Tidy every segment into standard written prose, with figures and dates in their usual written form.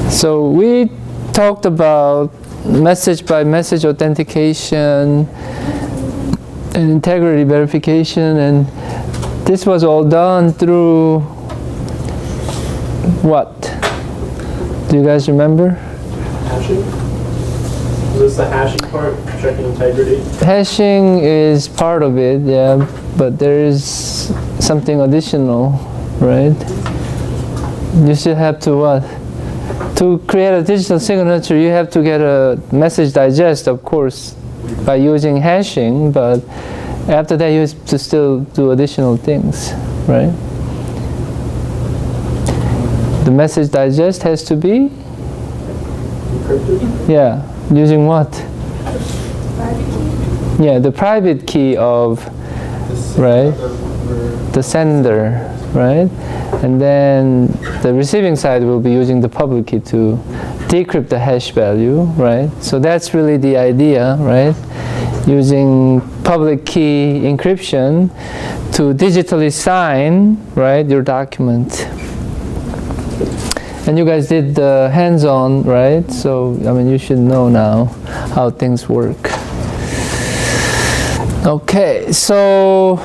So we talked about message by message authentication and integrity verification, and this was all done through what? Do you guys remember? Hashing? Is this the hashing part, checking integrity? Hashing is part of it, yeah, but there is something additional, right? You still have to what? To create a digital signature, you have to get a message digest, of course, by using hashing, but after that you have to still do additional things, right? The message digest has to be? Encrypted? Yeah, using what? Yeah, the private key of, right? The sender, right? And then the receiving side will be using the public key to decrypt the hash value, right? So that's really the idea, right? Using public key encryption to digitally sign, right, your document. And you guys did the hands-on, right? So, I mean, you should know now how things work. Okay, so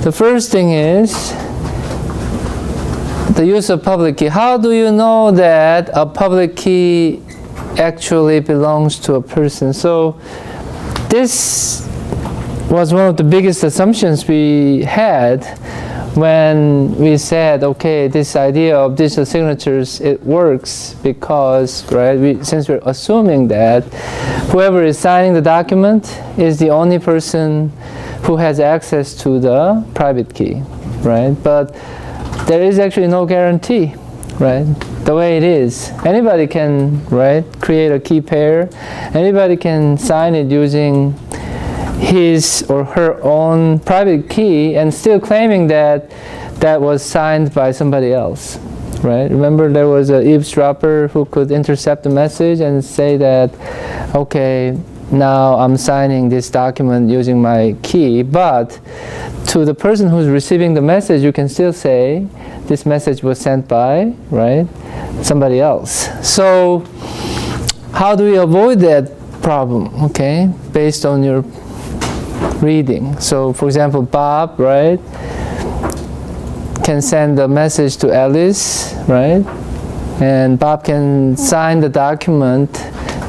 the first thing is the use of public key. How do you know that a public key actually belongs to a person? So this was one of the biggest assumptions we had when we said, okay, this idea of digital signatures, it works because, right, since we're assuming that whoever is signing the document is the only person who has access to the private key, right? But there is actually no guarantee, right? The way it is. Anybody can, right, create a key pair. Anybody can sign it using his or her own private key and still claiming that that was signed by somebody else, right? Remember there was an eavesdropper who could intercept the message and say that, okay, now I'm signing this document using my key, but to the person who's receiving the message, you can still say this message was sent by, right, somebody else. So how do we avoid that problem, okay, based on your reading? So for example, Bob, right, can send a message to Alice, right, and Bob can sign the document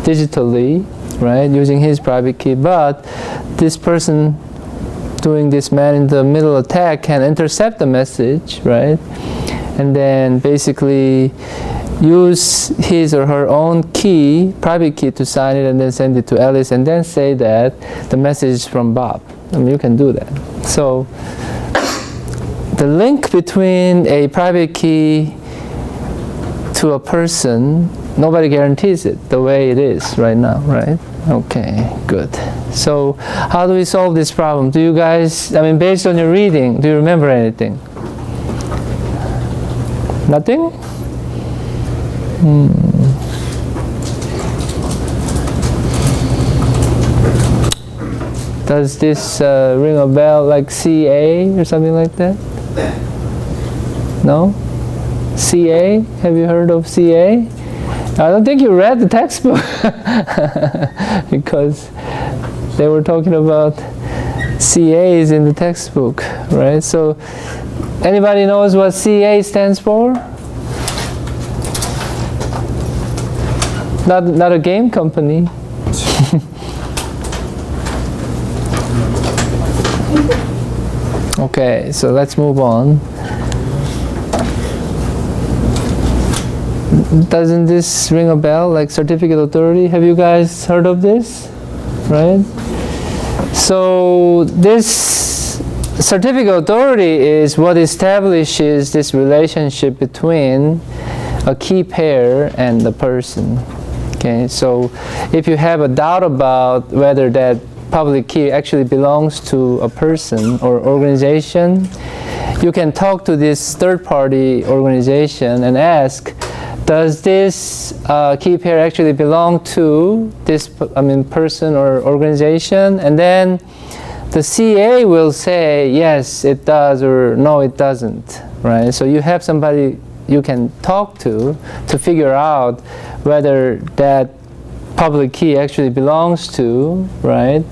digitally, right, using his private key, but this person doing this man-in-the-middle attack can intercept the message, right, and then basically use his or her own key, private key, to sign it and then send it to Alice and then say that the message is from Bob. I mean, you can do that. So the link between a private key to a person, nobody guarantees it the way it is right now, right? Okay, good. So how do we solve this problem? Do you guys, I mean, based on your reading, do you remember anything? Nothing? Does this ring a bell, like CA or something like that? No? CA? Have you heard of CA? I don't think you read the textbook because they were talking about CAs in the textbook, right? So anybody knows what CA stands for? Not a game company. Okay, so let's move on. Doesn't this ring a bell, like certificate authority? Have you guys heard of this? Right? So this certificate authority is what establishes this relationship between a key pair and the person. Okay, so if you have a doubt about whether that public key actually belongs to a person or organization, you can talk to this third-party organization and ask, does this key pair actually belong to this person or organization? And then the CA will say, yes, it does, or no, it doesn't, right? So you have somebody you can talk to figure out whether that public key actually belongs to, right,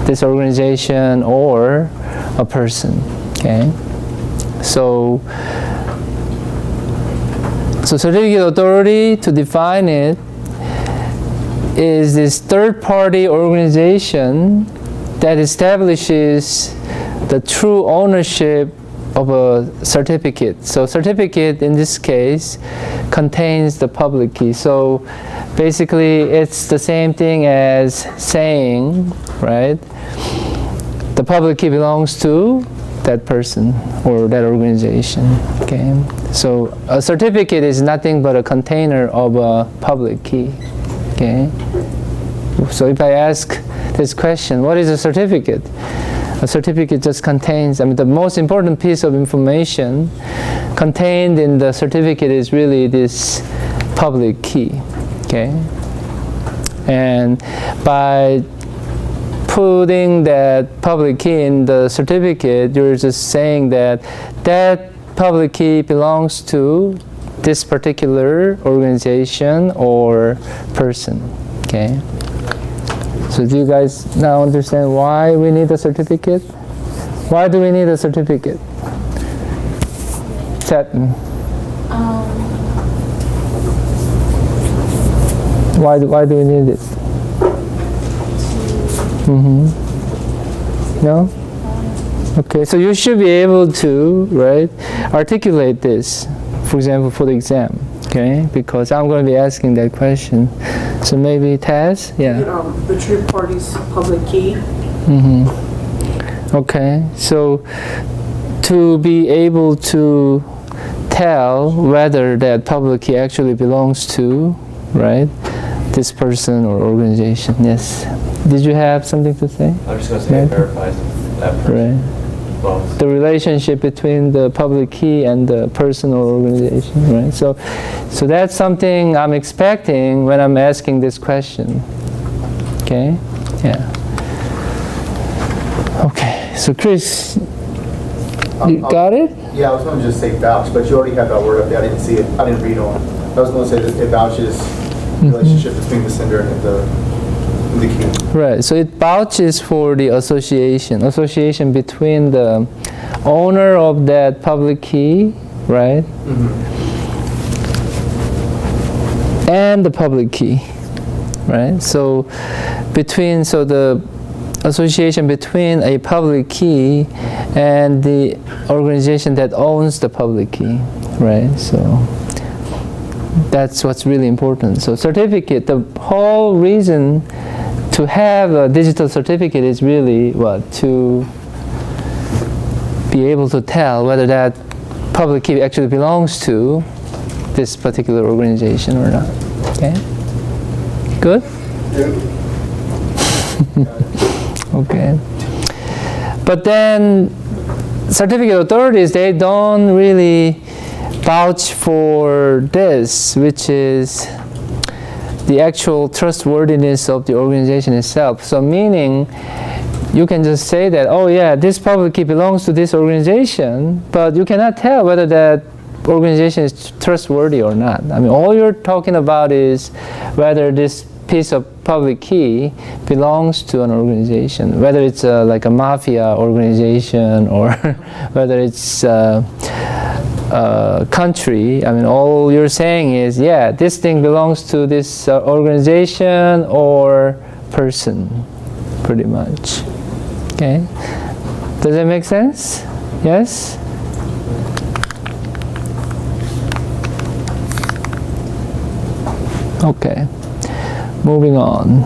this organization or a person. Okay, so certificate authority, to define it, is this third-party organization that establishes the true ownership of a certificate. So certificate in this case contains the public key. So basically it's the same thing as saying, right, the public key belongs to that person or that organization. Okay, so a certificate is nothing but a container of a public key. Okay, so if I ask this question, what is a certificate? A certificate just contains, the most important piece of information contained in the certificate is really this public key. Okay, and by putting that public key in the certificate, you're just saying that that public key belongs to this particular organization or person. Okay, so do you guys now understand why we need a certificate? Why do we need a certificate? Why do we need it? No? Okay, so you should be able to, right, articulate this, for example, for the exam, okay? Because I'm going to be asking that question. So maybe Taz? Yeah. The true party's public key. Okay, so to be able to tell whether that public key actually belongs to, right, this person or organization. Yes. Did you have something to say? I'm just going to say it verifies that person. Right. Well, The relationship between the public key and the person or organization, right? So that's something I'm expecting when I'm asking this question. Okay? Yeah. Okay. So Chris, you got it? Yeah, I was going to just say vouch, but you already had that word up there. I didn't see it. I didn't read on. I was going to say that it vouches the relationship between the sender and the key. Right. So it vouches for the association between the owner of that public key, right, and the public key, right? So the association between a public key and the organization that owns the public key, right? So that's what's really important. So certificate, the whole reason to have a digital certificate is really what? To be able to tell whether that public key actually belongs to this particular organization or not. Okay? Good? Okay. But then certificate authorities, they don't really vouch for this, which is the actual trustworthiness of the organization itself. So meaning, you can just say that, oh yeah, this public key belongs to this organization, but you cannot tell whether that organization is trustworthy or not. All you're talking about is whether this piece of public key belongs to an organization, whether it's like a mafia organization or whether it's country. All you're saying is, yeah, this thing belongs to this organization or person, pretty much. Okay? Does that make sense? Yes? Okay. Moving on.